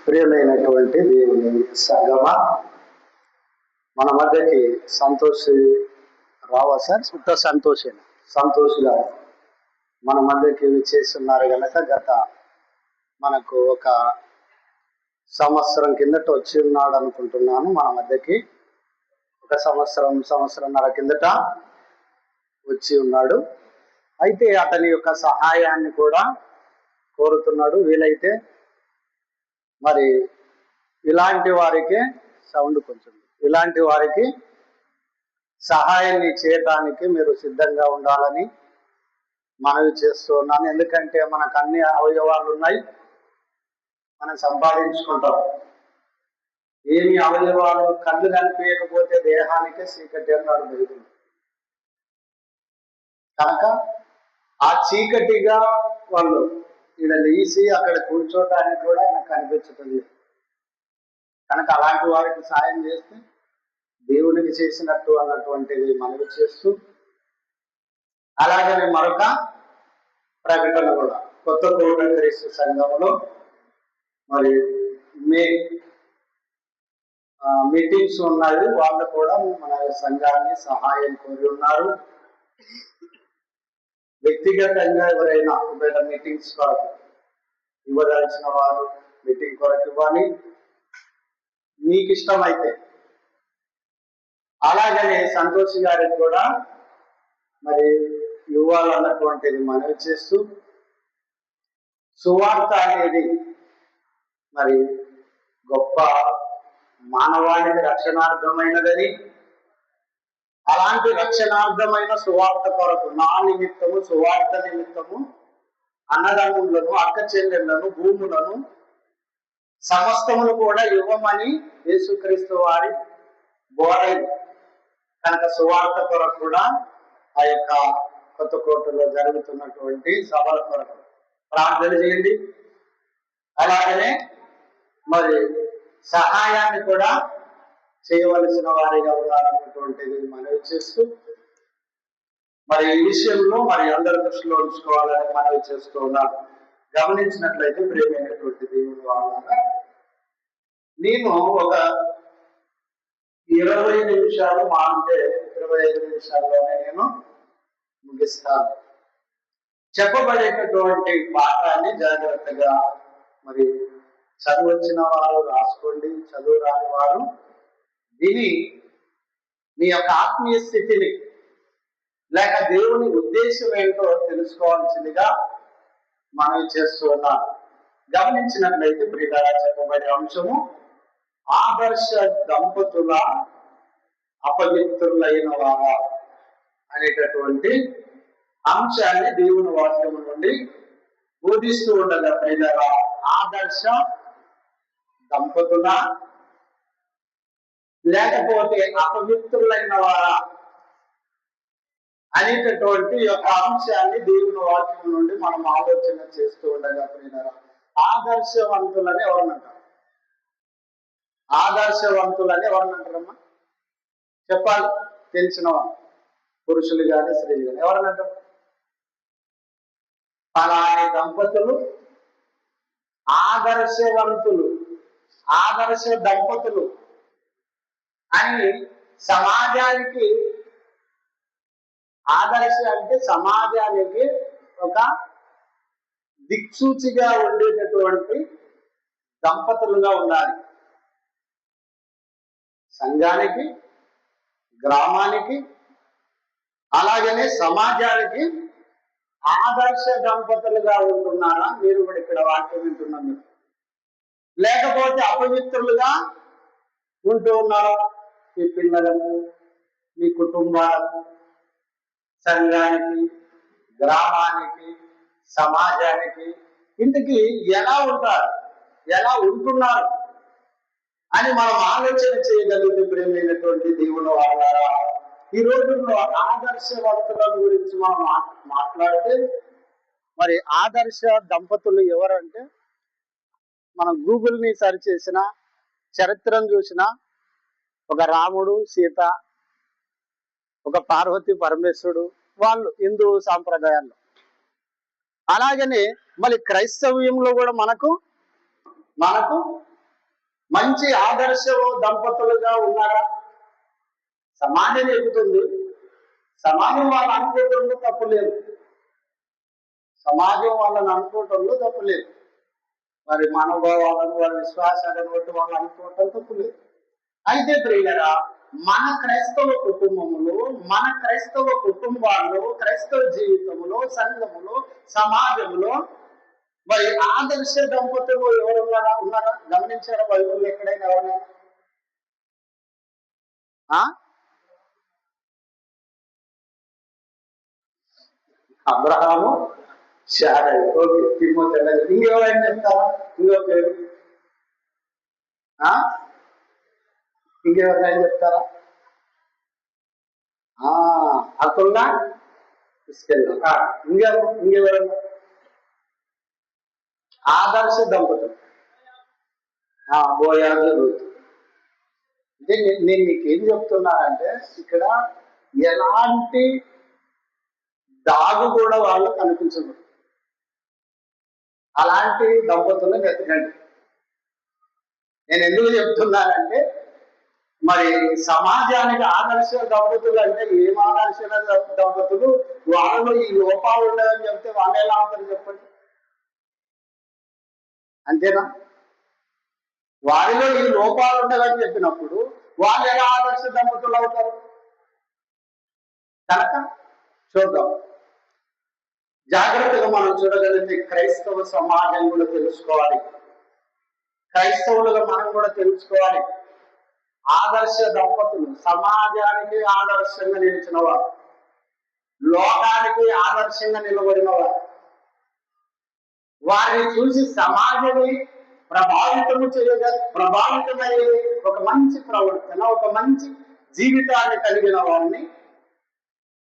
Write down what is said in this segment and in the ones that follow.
ప్రియమైనటువంటి దేవుని సంగమ, మన మధ్యకి సంతోషి రావా సార్? సంతోష్ గారు మన మధ్యకి చేస్తున్నారు కనుక మనకు ఒక సంవత్సరం కిందట వచ్చి ఉన్నాడు అనుకుంటున్నాను. మన మధ్యకి ఒక సంవత్సరంన్నర కిందట వచ్చి ఉన్నాడు. అయితే అతని యొక్క సహాయాన్ని కూడా కోరుతున్నాడు. వీలైతే మరి ఇలాంటి వారికి ఇలాంటి వారికి సహాయాన్ని చేయడానికి మీరు సిద్ధంగా ఉండాలని మనవి చేస్తున్నాను. ఎందుకంటే మనకు అన్ని అవయవాలు ఉన్నాయి, మనం సంపాదించుకుంటాం. ఏమి అవయవాలు కళ్ళు కనిపించకపోతే దేహానికే చీకటి అన్నాడు బైబిల్. కనుక ఆ చీకటిగా వాళ్ళు ఇలా లేచి అక్కడ కూర్చోటానికి కూడా నాకు కనిపించటం లేదు. కనుక అలాంటి వారికి సాయం చేస్తే దేవునికి చేసినట్టు అన్నటువంటిది మనవి చేస్తూ, అలాగనే మరొక ప్రకటన కూడా కొత్త కోట క్రీస్తు సంఘంలో మరి మీటింగ్స్ ఉన్నాయి. వాళ్ళు కూడా మన సంఘాన్ని సహాయం కోరి ఉన్నారు. వ్యక్తిగతంగా ఎవరైనా మీటింగ్స్ కొరకు ఇవ్వదలసిన వారు మీటింగ్ కొరకు ఇవ్వాలి, మీకు ఇష్టమైతే. అలాగనే సంతోష్ గారికి కూడా మరి ఇవ్వాలన్నటువంటిది మనవి చేస్తూ, సువార్త అనేది మరి గొప్ప మానవాళికి రక్షణార్థమైనదని, అలాంటి రక్షణార్థమైన సువార్త కొరకు నా నిమిత్తము, సువార్త నిమిత్తము అన్నదమ్ములను, అక్క చెల్లెళ్లను, భూములను సమస్తమును కూడా ఇవ్వమని యేసుక్రీస్తు వారి బోధన. కనుక సువార్త కొరకు కూడా ఆ యొక్క కొత్త కోటలో జరుగుతున్నటువంటి సభల కొరకు ప్రార్థన చేయండి. అలాగనే మరి సహాయాన్ని కూడా చేయవలసిన వారిగా ఉన్నారన్నటువంటిది మనవి చేస్తూ, మరి ఈ విషయంలో మరి అందరి దృష్టిలో ఉంచుకోవాలని మనవి చేస్తూ ఉన్నాను. గమనించినట్లయితే ప్రియమైనటువంటి దేవుని వాళ్ళ, నేను ఒక 20 నిమిషాలు అంటే 25 నిమిషాల్లోనే నేను ముగిస్తాను. చెప్పబడేటటువంటి పాఠాన్ని జాగ్రత్తగా మరి చదువు వచ్చిన వారు రాసుకోండి, చదువు రాని వారు విని మీ యొక్క ఆత్మీయ స్థితిని లేక దేవుని ఉద్దేశం ఏంటో తెలుసుకోవాల్సిందిగా మనవి చేస్తూ ఉన్నాను. గమనించినట్లయితే ప్రియులారా, చెప్పబడే అంశము ఆదర్శ దంపతుల అపవిత్రులైన వారా అనేటటువంటి అంశాన్ని దేవుని వాక్యం నుండి బోధిస్తూ ఉండగా, ప్రియులారా, ఆదర్శ దంపతుల లేకపోతే అపవిత్రులైన వారా అనేటటువంటి యొక్క అంశాన్ని దేవుని వాక్యం నుండి మనం ఆలోచన చేస్తూ ఉండగా, ప్రియులారా, ఆదర్శవంతులని ఎవరనంటారు? ఆదర్శవంతులని ఎవరనంటారమ్మా? చెప్పాలి, తెలిసిన వాళ్ళు, పురుషులు కానీ స్త్రీలు కానీ ఎవరనంటారు? అలాంటి దంపతులు ఆదర్శవంతులు, ఆదర్శ దంపతులు అని సమాజానికి, ఆదర్శ అంటే సమాజానికి ఒక దిక్సూచిగా ఉండేటటువంటి దంపతులుగా ఉండాలి. సంఘానికి, గ్రామానికి, అలాగనే సమాజానికి ఆదర్శ దంపతులుగా ఉంటున్నారా? మీరు కూడా ఇక్కడ వాక్యం వింటున్నారు. లేకపోతే అపవిత్రులుగా ఉంటూ ఉన్నారా? మీ పిల్లలకు, మీ కుటుంబాలకు, సంఘానికి, గ్రామానికి, సమాజానికి ఇంటికి ఎలా ఉంటారు, ఎలా ఉంటున్నారు అని మనం ఆలోచన చేయగలిగితే ప్రేమైనటువంటి దేవుని వాళ్ళారా, ఈ రోజుల్లో ఆదర్శవంతుల గురించి మనం మాట్లాడితే, మరి ఆదర్శ దంపతులు ఎవరంటే, మనం గూగుల్ని సెర్చ్ చేసిన, చరిత్రను చూసిన, ఒక రాముడు సీత, ఒక పార్వతి పరమేశ్వరుడు, వాళ్ళు హిందూ సాంప్రదాయాల్లో అలాగనే మళ్ళీ క్రైస్తవ్యంలో కూడా మనకు మనకు మంచి ఆదర్శ దంపతులుగా ఉన్నారా? సమాజం చెబుతుంది, సమాజం వాళ్ళు అనుకోవటంలో తప్పు లేదు, సమాజం వాళ్ళని అనుకోవటంలో తప్పు లేదు. మరి మనోభావాలను వాళ్ళ విశ్వాసాలను బట్టి వాళ్ళు అనుకోవటం తప్పు లేదు. అయితే ప్రియులరా, మన క్రైస్తవ కుటుంబంలో, మన క్రైస్తవ కుటుంబాల్లో, క్రైస్తవ జీవితంలో, సంఘములో, సమాజంలో మరి ఆదర్శ దంపతులు ఎవరు ఉన్నారా? గమనించారా బైబిల్లో ఎక్కడైనా ఎవరైనా? Abraham, Sarai. Okay, Timothy. ఇంకెవరైనా చెప్తారా? ఇంకో పేరు ఇంకెవరైనా చెప్తారా? అతుల్లా తీసుకెళ్ళా. ఇంకెవరైనా ఆదర్శ దంపతులు? బోయాజు, రూతు. అంటే నేను మీకేం చెప్తున్నానంటే, ఇక్కడ ఎలాంటి దాగు కూడా వాళ్ళు కనిపించదు. అలాంటి దంపతులను వెతకండి. నేను ఎందుకు చెప్తున్నానంటే, మరి సమాజానికి ఆదర్శ దంపతులు అంటే ఏం ఆదర్శ దంపతులు? వాళ్ళలో ఈ లోపాలు ఉండవని చెప్తే వాళ్ళు ఎలా అవుతారు చెప్పండి? అంతేనా? వారిలో ఈ లోపాలు ఉండవని చెప్పినప్పుడు వాళ్ళు ఎలా ఆదర్శ దంపతులు అవుతారు? కనుక చూద్దాం, జాగ్రత్తగా మనం చూడగలిగితే క్రైస్తవ సమాజం కూడా తెలుసుకోవాలి, క్రైస్తవులుగా మనం కూడా తెలుసుకోవాలి. ఆదర్శ దంపతులు సమాజానికి ఆదర్శంగా నిలిచిన వారు, లోకానికి ఆదర్శంగా నిలబడిన వారు, వారిని చూసి సమాజాన్ని ప్రభావితమయ్యే ఒక మంచి ప్రవర్తన, ఒక మంచి జీవితాన్ని కలిగిన వారిని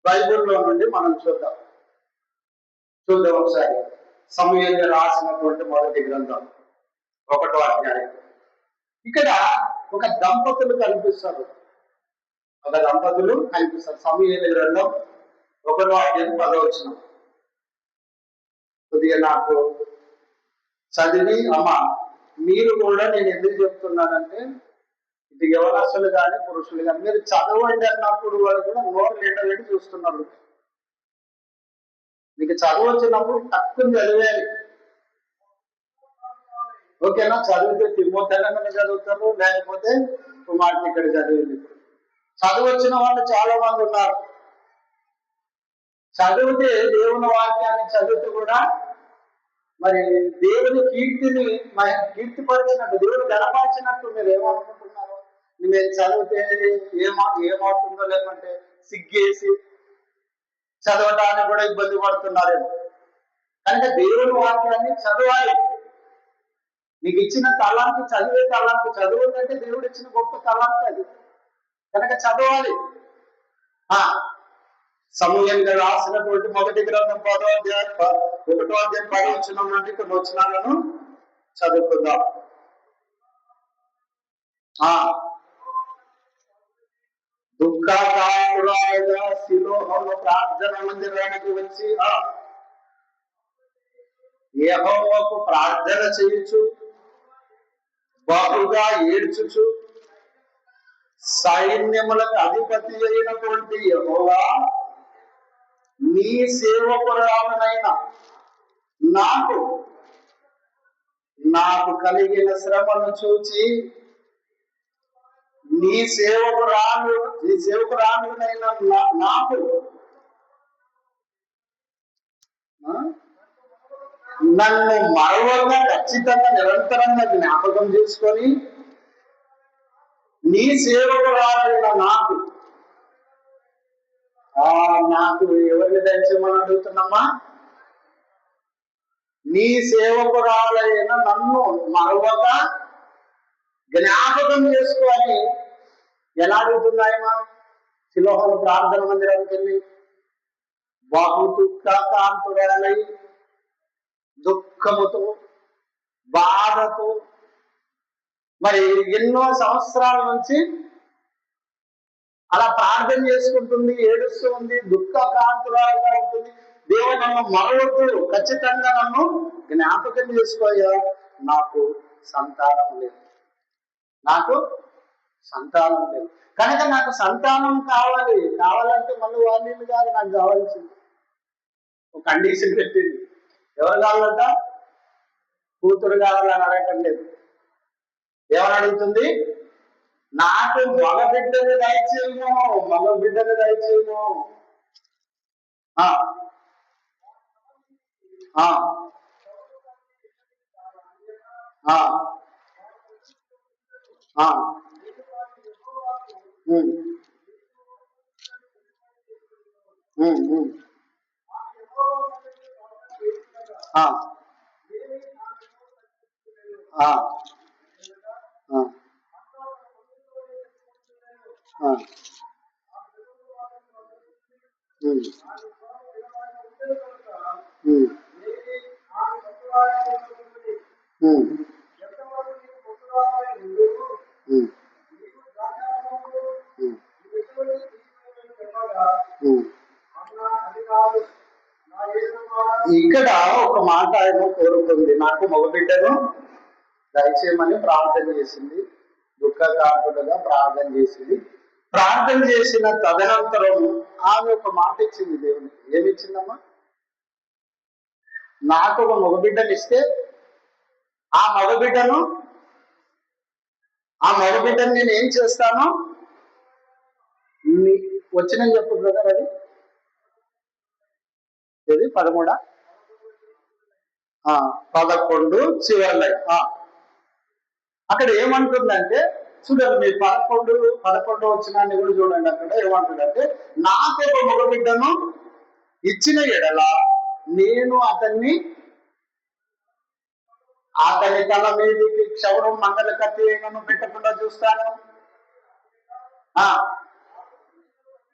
బైబిల్లో నుండి మనం చూద్దాం ఒకసారి. సమూయేలు రాసినటువంటి మొదటి గ్రంథం 1వ అధ్యాయం. ఇక్కడ ఒక దంపతులు కనిపిస్తారు, సమూయేలు గ్రంథం 1వ అధ్యాయం 10వ వచనం. కొద్దిగా నాకు చదివి మీరు కూడా, నేను ఎందుకు చెప్తున్నానంటే, ఇది యవనస్తులు కానీ పురుషులు కానీ, మీరు చదవండి అన్నప్పుడు వాళ్ళు కూడా నోరు లేటలేటి చూస్తున్నారు. మీకు చదువు వచ్చినప్పుడు తక్కువ చదివేయాలి, ఓకేనా? చదివితే తిమ్మోతెలంగానే చదువుతారు, లేకపోతే కుమార్తె ఇక్కడ చదివింది. చదువు వచ్చిన వాళ్ళు చాలా మంది ఉన్నారు. చదివితే దేవుని వాక్యాన్ని చదివితే కూడా మరి దేవుని కీర్తిని కీర్తిపరిచినట్టు, దేవుని గణపరిచినట్టు మీరు ఏమనుకుంటున్నారు? మేము చదివితే ఏమవుతుందో, లేకుంటే సిగ్గేసి చదవటానికి కూడా ఇబ్బంది పడుతున్నారేమో. కనుక దేవుని వాక్యాన్ని చదవాలి. నీకు ఇచ్చిన తలాంతి, చదివే తలాంతి, చదువుందంటే దేవుడు ఇచ్చిన గొప్ప తలాంతి అది, కనుక చదవాలి. సమూయేలు రాసినటువంటి మొదటి గ్రంథం 1వ అధ్యాయం 10 వచనం నుండి కొన్ని వచనాలను చదువుకుందాం. దుఃఖకాతురాలుగా శిలోహంలో ప్రార్థన మందిరానికి వచ్చి యెహోవాకు ప్రార్థన చేయుచు బహుగా ఏడ్చుచు, సైన్యములకు అధిపతి అయినటువంటి యెహోవా, నీ సేవకురాలనైన నాకు కలిగిన శ్రమను చూచి, నీ సేవకురాలనైన నాకు నన్ను మరవగా ఖచ్చితంగా నిరంతరంగా జ్ఞాపకం చేసుకొని, నీ సేవకురాలైన నాకు ఎవరిని దయచేయమని అడుగుతున్నామా? నీ సేవకురాలైన నన్ను మరవక జ్ఞాపకం చేసుకొని ఎలా అడుగుతున్నాయమ్మా? శిలోహం ప్రార్థన మందిరానికి వెళ్ళి బహు దుఃఖకాంతురాలై, దుఃఖముతో, బాధతో, మరి ఎన్నో సంవత్సరాల నుంచి అలా ప్రార్థన చేసుకుంటుంది, ఏడుస్తూ ఉంది, దుఃఖకాంతురాలుగా ఉంటుంది, దేవుని నన్ను మరవద్దు, ఖచ్చితంగా నన్ను జ్ఞాపకం చేసుకోయా, నాకు సంతానం లేదు, నాకు సంతానం లేదు. కనుక నాకు సంతానం కావాలంటే మళ్ళీ వాళ్ళు కాదు, నాకు కావాల్సింది ఒక కండిషన్ పెట్టింది. ఎవరు కావాలంట? కూతురు కావాలని అడగటం లేదు. ఎవరు అడుగుతుంది? నాకు మగ బిడ్డని దయచేయము, మగ బిడ్డని దయచేయము. ఇక్కడ ఒక మాట ఆయన కోరుకుంది, నాకు మగబిడ్డను దయచేయమని ప్రార్థన చేసింది, దుఃఖకార్తులుగా ప్రార్థన చేసింది. ప్రార్థన చేసిన తదనంతరం ఆమె ఒక మాట ఇచ్చింది దేవుని. ఏమిచ్చిందమ్మా? నాకు ఒక మగబిడ్డను ఇస్తే ఆ మగబిడ్డను నేను ఏం చేస్తాను? వచ్చినని చెప్పు బ్రదర్. అది 13 11 చివరి అక్కడ ఏమంటుందంటే చూడండి, మీరు 11 వచ్చినాన్ని కూడా చూడండి. అక్కడ ఏమంటుందంటే, నాకు ఒక మగబిడ్డను ఇచ్చిన ఎడల నేను అతని తల మీదకి క్షవరం మంగళ కత్తి పెట్టకుండా చూస్తాను.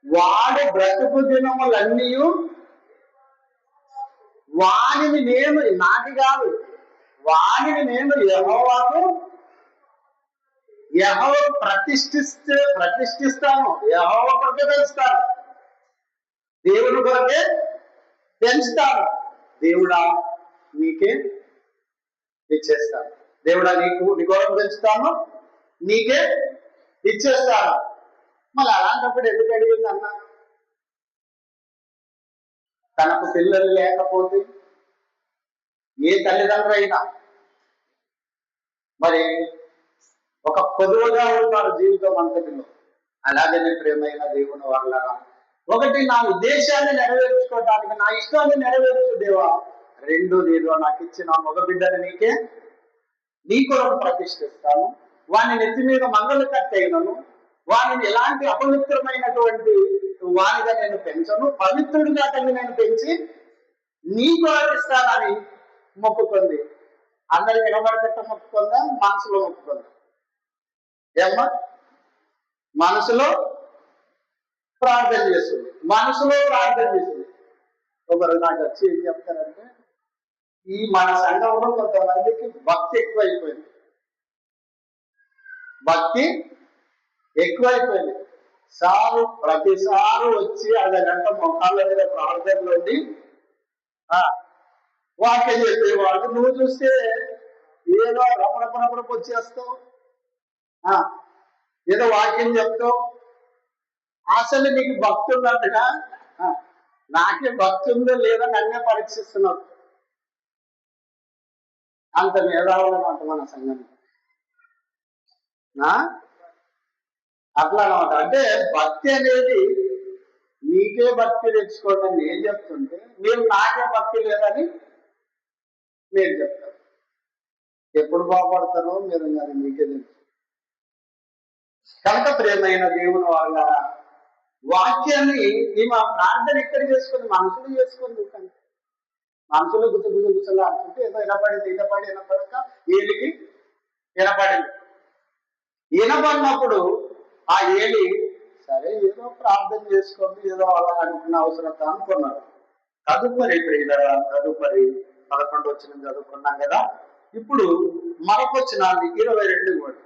వాడి బ్రతుకు దినములన్నీ వాణిని నేను, నాటి కాదు, వాణిని నేను యెహోవాకు ప్రతిష్ఠిస్తాను, యెహోవా కొరకే పెంచుతాను, దేవుడి కొరకే పెంచుతాను. దేవుడా నీకే ఇచ్చేస్తాను, దేవుడా నీ కొరకు పెంచుతాను, నీకే ఇచ్చేస్తాను. మళ్ళీ అలాంటప్పుడు ఎందుకు అడిగింది అన్న? తనకు పిల్లలు లేకపోతే ఏ తల్లిదండ్రులు అయినా మరి ఒక పొదువుగా ఉంటారు జీవితం అంతటిలో. అలాగనే ప్రేమైన దేవుని వల్ల ఒకటి, నా ఉద్దేశాన్ని నెరవేర్చుకోవటానికి, నా ఇష్టాన్ని నెరవేర్చు దేవా. 2, నేను నాకు ఇచ్చిన మగబిడ్డని నీ కొరకు ప్రతిష్ఠిస్తాను, వాని నెత్తి మీద మంగళ కట్టయినను, వానిని ఎలాంటి అపవిత్రమైనటువంటి వానిగా నేను పెంచను, పవిత్రుడిగా అతన్ని నేను పెంచి నీ కొరకు ఇస్తానని మొక్కుకుంది. అందరికి వినబడేటట్టు మొక్కుకుందా? మనసులో మొక్కుకుందా? ఏమ్మా? మనసులో ప్రార్థన చేస్తుంది, ఒకరు నాకు వచ్చి ఏం చెప్తారంటే, ఈ మన సంఘంలో కొంతమందికి భక్తి ఎక్కువైపోయింది. ప్రతిసారి వచ్చి అర్ధగంట మొహాల మీద ప్రార్థనలోండి వాక్యం చెప్పేవాడు. నువ్వు చూస్తే ఏదో రపడపడపడపు వచ్చేస్తావు, ఏదో వాక్యం చెప్తావు. అసలు నీకు భక్తి ఉన్నట్టుగా, నాకే భక్తి ఉందో లేదో నన్నే పరీక్షిస్తున్నావు. అంత మేధావులు అంట మన సంఘం. అట్లా అనమాట. అంటే భక్తి అనేది నీకే భక్తి తెచ్చుకోండి అని నేను చెప్తుంటే, మీరు నాకే భక్తి లేదని నేను చెప్తాను. ఎప్పుడు బాగుపడతారో మీరు అది మీకే తెలుసు. కనుక ప్రియమైన దేవుని వాళ్ళ వాక్యాన్ని మా ప్రార్థన ఎక్కడ చేసుకొని, మనసులు చేసుకొని, మనసులో గుసలు ఆడుతుంటే ఏదో వినపడక ఏలికి వినపడినప్పుడు ఆ ఏలి సరే ఏదో ప్రార్థన చేసుకోండి, ఏదో అలా అనుకున్న అవసరం అనుకున్నాడు. తదుపరి 11 వచ్చిన చదువుకున్నాం కదా. ఇప్పుడు మరొకొచ్చిన 22 కూడా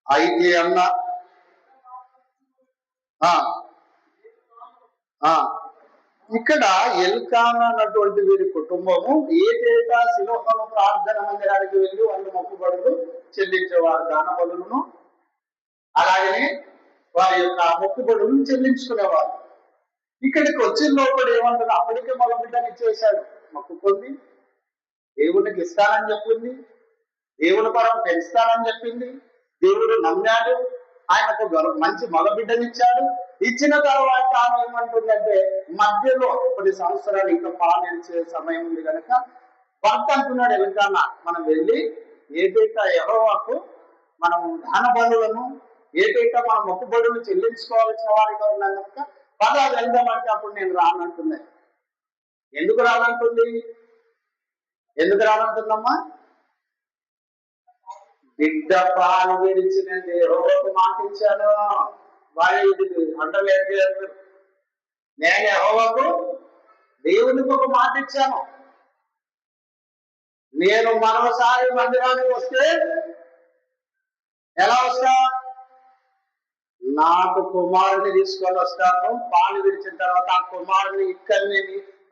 అయితే అన్న ఆ ఇక్కడ ఎల్కానా అన్నటువంటి వీరి కుటుంబము ఏటేటా శిలోహను ప్రార్థన మందిరానికి వెళ్ళి వాళ్ళు మొక్కుబడులు చెల్లించేవారు, దాన బలులను అలాగనే వారి యొక్క మొక్కుబడులను చెల్లించుకునేవారు. ఇక్కడికి వచ్చిన లోపల ఏమంటారు, అప్పటికే మగ బిడ్డని ఇచ్చేశాడు, మొక్కుకుంది, దేవునికి ఇస్తానని చెప్పింది, దేవుని పరం పెంచుతానని చెప్పింది, దేవుడు నమ్మాడు, ఆయనకు మంచి మగ బిడ్డనిచ్చాడు. ఇచ్చిన తర్వాత ఆమె ఏమంటుందంటే మధ్యలో కొన్ని సంవత్సరాలు ఇంకా పాలించే సమయం ఉంది కనుక భర్త అంటున్నాడు, ఎలుకానా మనం వెళ్ళి ఏదైతే యెహోవాకు మనం దాన బలులను ఏదైతే మనం మొక్కుబడులు చెల్లించుకోవాల్సిన వారిగా ఉన్నాం కనుక పద వెళ్దామంటే అప్పుడు నేను రానంటున్నాను. ఎందుకు రానంటుంది? ఎందుకు రానంటుందమ్మా? బిడ్డ పాలు విడిచిన యెహోవాకు మాట ఇచ్చాను. వారి అంటలేదు, నేను యెహోవాకు దేవునికి ఒక మాట ఇచ్చాను, నేను మరోసారి మందిరానికి వస్తే ఎలా వస్తా, నాకు కుమారుని తీసుకొని వస్తాను, పాలు విడిచిన తర్వాత ఆ కుమారుని ఇక్కడిని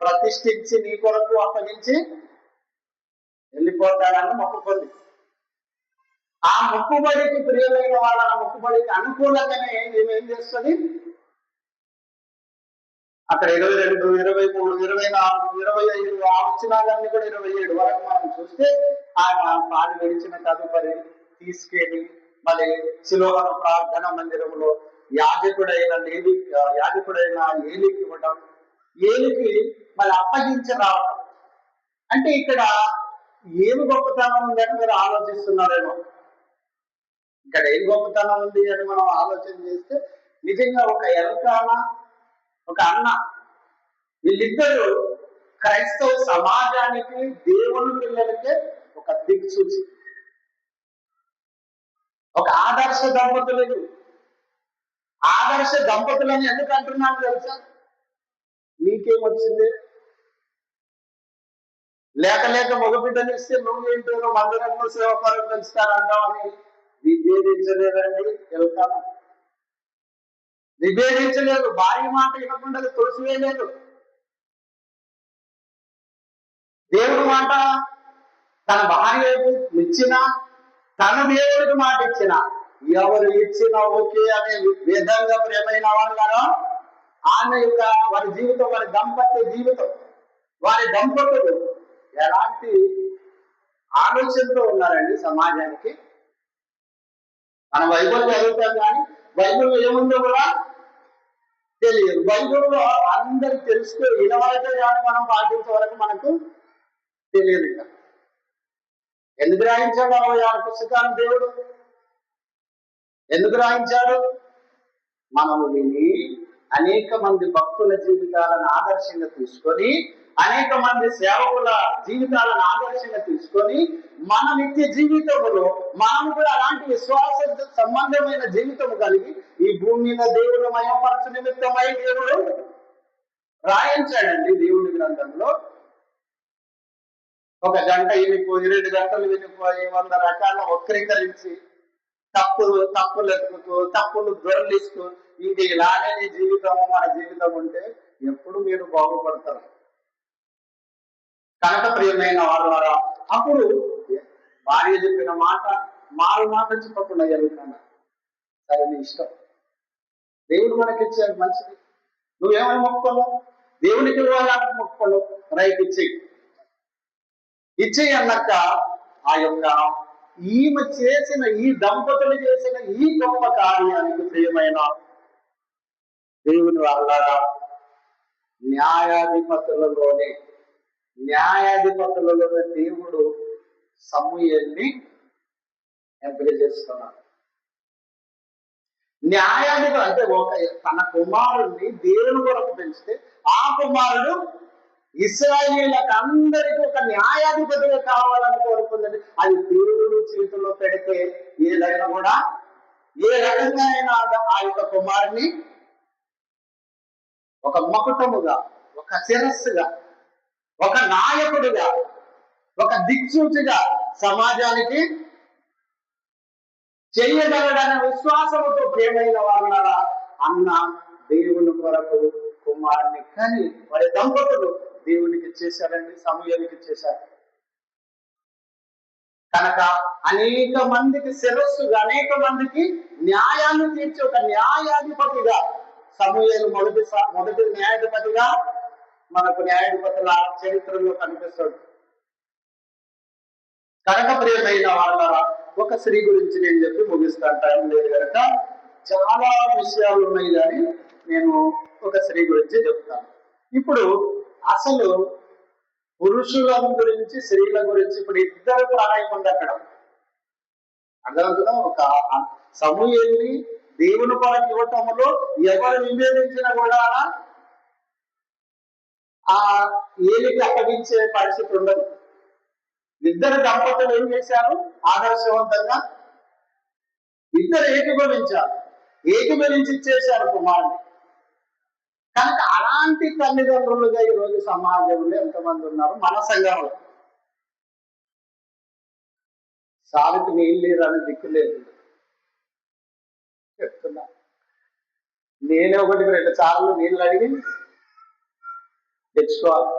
ప్రతిష్ఠించి నీ కొరకు అప్పగించి వెళ్ళిపోతానని మొక్కుకుంది. ఆ మొక్కుబడికి ప్రియమైన వాళ్ళ మొక్కుబడికి అనుకూలంగానే ఏం చేస్తుంది, అక్కడ 22, 23, 24, 25 ఆ వచ్చినాలన్నీ కూడా 27 వరకు మనం చూస్తే ఆయన పాలు విడిచిన తదుపరి తీసుకెళ్ళి మరి శిలోహను ప్రార్థన మందిరంలో యాజకుడైన ఏలికి ఇవ్వడం, ఏలికి మరి అప్పగించి రావడం. అంటే ఇక్కడ ఏమి గొప్పతనం ఉంది అని మీరు ఆలోచిస్తున్నారేమో. ఇక్కడ ఏం గొప్పతనం ఉంది అని మనం ఆలోచన చేస్తే నిజంగా ఒక ఎల్కానా ఒక అన్న, వీళ్ళిద్దరూ క్రైస్తవ సమాజానికి దేవుని పిల్లలకే ఒక దిక్సూచి, ఒక ఆదర్శ దంపతులు. ఆదర్శ దంపతులని ఎందుకు అంటున్నాను తెలుసా? నీకేమొచ్చింది? లేక మగబిడ్డని ఇస్తే నువ్వేంటో మందిరంలో సేవకారం పెంచుతానంటావని విభేదించలేదండి ఎల్కానా. విభేదించలేదు, భార్య మాట వినకుండా తోసివేయలేదు. దేవుడి మాట తన భార్యకు ఇచ్చిన, తన దేవుడికి మాట ఇచ్చిన, ఎవరు ఇచ్చినా ఓకే అనే విధంగా ప్రేమైన వాళ్ళారా ఆమె యొక్క వారి జీవితం, వారి దాంపత్య జీవితం, వారి దంపతులు ఎలాంటి ఆలోచనతో ఉన్నారండి సమాజానికి. మన బైబిల్ చదువుతాం కానీ బైబిల్లో ఏముందో కూడా తెలియదు. బైబిల్లో అందరికి తెలుసుకో వినవరకే కానీ మనం పాటించే వరకు మనకు తెలియదు. ఇంకా ఎందుకు రాయించాడు 66 పుస్తకాలు దేవుడు? ఎందుకు రాయించాడు? మనము విని అనేక మంది భక్తుల జీవితాలను ఆదర్శంగా తీసుకొని, అనేక మంది సేవకుల జీవితాలను ఆదర్శంగా తీసుకొని మన నిత్య జీవితంలో మనం కూడా అలాంటి విశ్వాస సంబంధమైన జీవితం కలిగి ఈ భూమి మీద దేవుడు మయపరచు నిమిత్తమై దేవుడు రాయించాడండి దేవుని గ్రంథంలో. ఒక గంట వినిపోయి 2 గంటలు వినిపోయి 100 రకాల వక్రీకరించి తప్పులు ఎత్తుకుతూ తప్పులు దొరలిస్తూ ఇంక ఇలానే నీ జీవితం మన జీవితం ఉంటే ఎప్పుడు మీరు బాగుపడతారు. కనుక ప్రియమైన వాళ్ళ అప్పుడు భార్య చెప్పిన మాట మారు మాట చెప్పకుండా ఎలుకానా, సరే నీ ఇష్టం, దేవుడు మనకిచ్చాడు మంచిది, నువ్వేమని మొక్కుకోను, దేవునికి ఇవ్వాలని మొక్కుకోను, రైట్ ఇచ్చేయి అన్నాక ఆ యొక్క ఈమె చేసిన, ఈ దంపతులు చేసిన ఈ గొప్ప కార్యానికి ప్రియమైన దేవుని వల్ల న్యాయాధిపతులలోనే దేవుడు సమూయేలుని ఎంపిక చేసుకున్నాడు. న్యాయాధిపతి అంటే తన కుమారుడిని దేవుని కొరకు పెంచితే ఆ కుమారుడు ఇశ్రాయేలీయులకు అందరికీ ఒక న్యాయాధిపతిగా కావాలని కోరుకుందండి. అది దేవుడు చేతుల్లో పెడితే ఏదైనా కూడా ఏ రకంగా అయినా ఆ యొక్క కుమారుని ఒక మకుటముగా, ఒక శిరస్సుగా, ఒక నాయకుడిగా, ఒక దిక్సూచిగా సమాజానికి చేయగలడనే విశ్వాసంతో ప్రేమైన వాళ్ళ అన్న దేవుని కొరకు కుమారుని కని వారి దంపతులు దేవునికి ఇచ్చేశారండి, సమూయేలుకి ఇచ్చేశారు. కనుక అనేక మందికి శిరస్సుగా, అనేక మందికి న్యాయాన్ని తీర్చి ఒక న్యాయాధిపతిగా సమూయేలు మొదటి న్యాయాధిపతిగా మనకు న్యాయాధిపతుల చరిత్రలో కనిపిస్తాడు. కనుక ప్రియమైన వాళ్ళ ఒక స్త్రీ గురించి నేను చెప్పి ముగిస్తాను, టైం లేదు కనుక. చాలా విషయాలు ఉన్నాయి కానీ నేను ఒక స్త్రీ గురించి చెప్తాను. ఇప్పుడు అసలు పురుషుల గురించి, స్త్రీల గురించి ఇప్పుడు ఇద్దరు ప్రాణాయం ఉంది అక్కడ. అర్థమవుతుందా? ఒక సమూయేలుని దేవుని కొరకు ఇవ్వటంలో ఎవరు విభేదించినా కూడా ఆ ఏలికి అప్పగించే పరిస్థితి ఉండదు. ఇద్దరు దంపతులు ఏం చేశారు? ఆదర్శవంతంగా ఇద్దరు ఏకీభవించి ఇచ్చేశారు కుమారుని. కనుక అలాంటి తల్లిదండ్రులుగా ఈరోజు సమాజంలో ఎంతమంది ఉన్నారు? మన సంఘంలో సాగుకు నీళ్ళు లేదు అని దిక్కు లేదు. చెప్తున్నా, నేనే 1-2 సార్లు నీళ్ళు అడిగి తెచ్చుకోవాలి.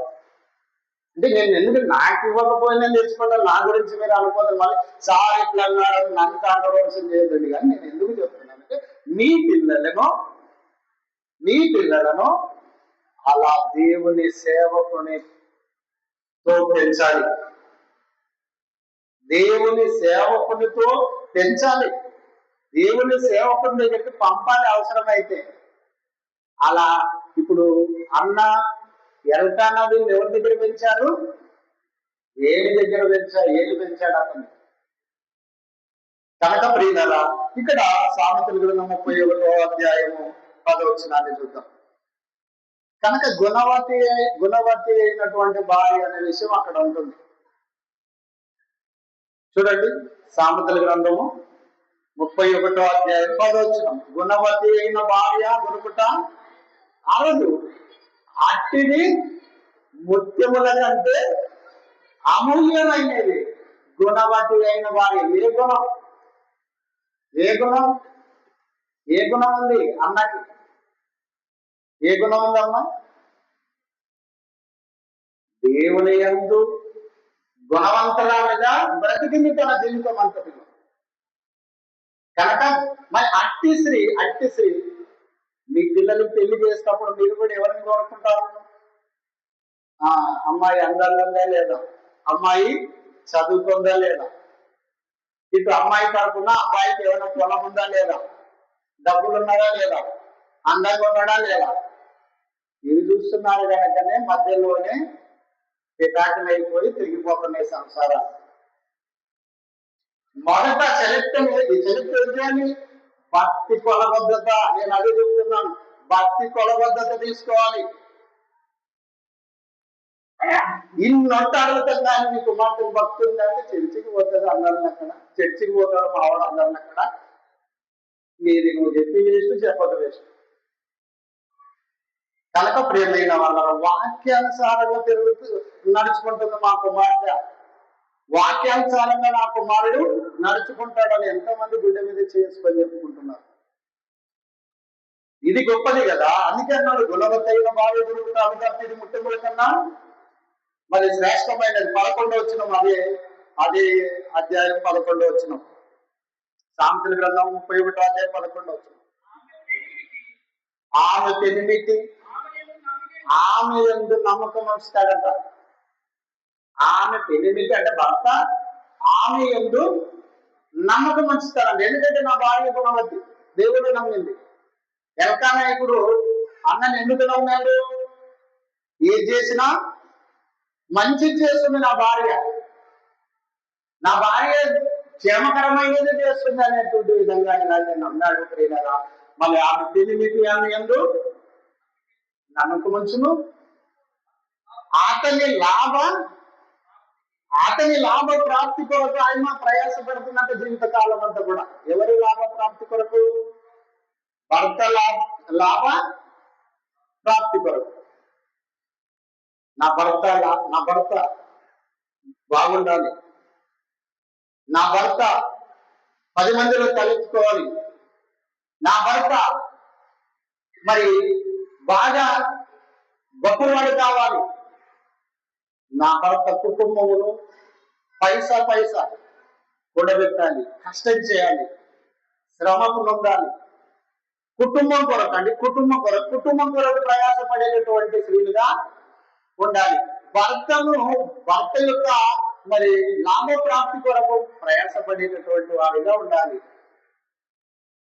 అంటే నేను ఎందుకంటే నాకు ఇవ్వకపోయినా తెచ్చుకుంటాను, నా గురించి మీరు అనుకోవద్దు. మళ్ళీ సార్ ఇట్లా అన్నారు నన్ను కాంట్రవర్షన్ చేయదండి. కానీ నేను ఎందుకు చెప్తున్నానంటే మీ పిల్లలను అలా దేవుని సేవకునితో పెంచాలి, దేవుని సేవకునితో పెంచాలి, దేవుని సేవకుని దగ్గరికి పంపాలి అవసరమైతే. అలా ఇప్పుడు అన్న ఎల్కానా వీళ్ళు ఎవరి దగ్గర పెంచారు? ఏలి దగ్గర ఏలి పెంచాడు అతన్ని. కనుక ప్రియులారా, ఇక్కడ సామెతల గ్రంథం 31వ అధ్యాయము 10వ వచనాన్ని చూద్దాం. కనుక గుణవతి అయినటువంటి భార్య అనే విషయం అక్కడ ఉంటుంది. చూడండి, సామెతల గ్రంథము 31వ అధ్యాయం 10వ వచనం. గుణవతి అయిన భార్య దొరుకుట అరదు, అట్టిది ముత్యముల కంటే అమూల్యమైనది. గుణవతి అయిన భార్య. ఏ గుణం ఉంది అన్నకి? ఏ గుణం ఉంది అమ్మ? దేవుని యందు గుణవంతురాలుగా బ్రతికింది తన జీవితం అంతటిలో. కనుక మరి అట్టి స్త్రీ మీ పిల్లలకి పెళ్లి చేసినప్పుడు మీరు కూడా ఎవరిని కోరుకుంటారు? అమ్మాయి అందంగా లేదా, అమ్మాయి చదువుకుందా లేదా, ఇటు అమ్మాయి తరపున అబ్బాయికి ఏమైనా పొలం ఉందా లేదా, డబ్బులు ఉన్నాడా లేదా, అందంగా ఉన్నాడా లేదా, ఇవి చూస్తున్నారు కనుకనే మధ్యలోనే పిటాకులు అయిపోయి తిరిగిపోతున్నాయి సంసారాలు. మొదట చరిత్ర భక్తి కొలబద్ధత. నేను అదే చెప్తున్నాను, భక్తి కొలబద్ధత తీసుకోవాలి. ఇన్నొట్టు అడుగుతాం కానీ మీ కుమార్తెకు భక్తి ఉందంటే చర్చికి పోతుంది అందరిని అక్కడ, చర్చికి పోతాడు మావాడు అందరిని అక్కడ. మీది నువ్వు చెప్పి వేస్ట్, చెప్పదు వేస్ట్. కనుక ప్రియమైన వాళ్ళ వాక్యానుసారంగా నడుచుకుంటుంది మా కుమార్తె, వాక్యానుసారంగా నా కుమారుడు నడుచుకుంటాడని ఎంతమంది గుడ్డ మీద చేసుకొని చెప్పుకుంటున్నారు. ఇది గొప్పది కదా. అందుకే అన్నాడు గుణవత్తైన భార్య దొరుకుతాడు తప్పిది ముట్టముల కన్నా మరి శ్రేష్టమైనది. 11వ వచనం, అదే అధ్యాయం 11వ వచనం. సామెతల గ్రంథం 31వ అధ్యాయం 11వ వచనం. ఆమె పెనిమిటి ఆమె యందు నమ్మకం ఉంచుతాడట. ఆమె పెనిమిటి అంటే భర్త, ఆమె యందు నమ్మకం ఉంచుతాడంట. ఎందుకంటే నా భార్య గుణవతి, దేవుడు నమ్మింది. ఎల్కానా ఇప్పుడు అన్నని ఎందుకు నమ్మాడు? ఏది చేసినా మంచి చేస్తుంది నా భార్య క్షేమకరమైనది చేస్తుంది అనేటువంటి విధంగా ఇలాగే నమ్మాడు ప్రియులారా. మళ్ళీ ఆమె పెనిమిటి ఆమె యందు నమ్మకం ఉంచును, అతని లాభ ప్రాప్తి కొరకు ఆయన ప్రయాసపడుతున్నట్టు జీవితకాలం అంతా కూడా. ఎవరి లాభ ప్రాప్తి కొరకు? భర్త లాభ ప్రాప్తి కొరకు. నా భర్త బాగుండాలి, నా భర్త 10 మందిలో తలెత్తుకోవాలి, నా భర్త మరి బాగా గొప్పవాడు కావాలి. నా భర్త కుటుంబమును పైసా పైసా కూడబెట్టాలి, కష్టం చేయాలి, శ్రమకు నొందాలి. కుటుంబం కొరకు అండి, కుటుంబం కొరకు ప్రయాసపడేటటువంటి స్త్రీలుగా ఉండాలి. భర్త యొక్క మరి లాభ ప్రాప్తి కొరకు ప్రయాసపడేటటువంటి వారిగా ఉండాలి.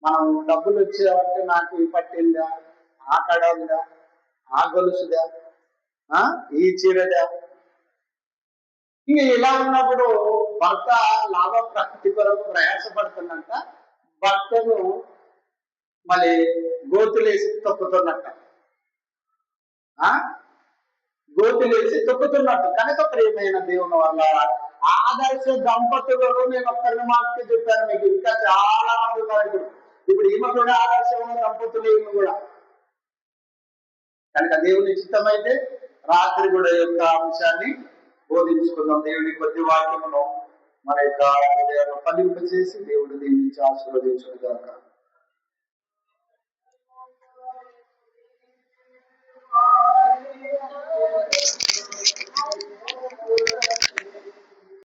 మనం డబ్బులు వచ్చేవంటే నాకు ఈ పట్టిందా, ఆ కడ ఉందా, ఆ గొలుసుదా, ఈ చీరదా, ఇంకా ఇలా ఉన్నప్పుడు భర్త లాభ ప్రాప్తి కొరకు ప్రయాసపడుతున్నట్ట, భర్తను మళ్ళీ గోతులేసి తొక్కుతున్నట్ట, గోతులేసి తొక్కుతున్నట్టు. కనుక ప్రియమైన దేవుని వల్ల ఆదర్శ దంపతులలో నేను ఒక్కరిని మాత్రమే చెప్పాను మీకు. ఇంకా చాలా మంది ఉన్నారు. ఇప్పుడు ఈమె కూడా ఆదర్శమైన దంపతులు, ఈమె కూడా. కనుక దేవుని చిత్తమైతే రాత్రి కూడా యొక్క అంశాన్ని బోధించుకుందాం. దేవుని కొద్ది వాక్యమును మన యొక్క హృదయాన్ని ఫలింపజేసి దేవుడు దీవించి ఆశీర్వదించుగాక.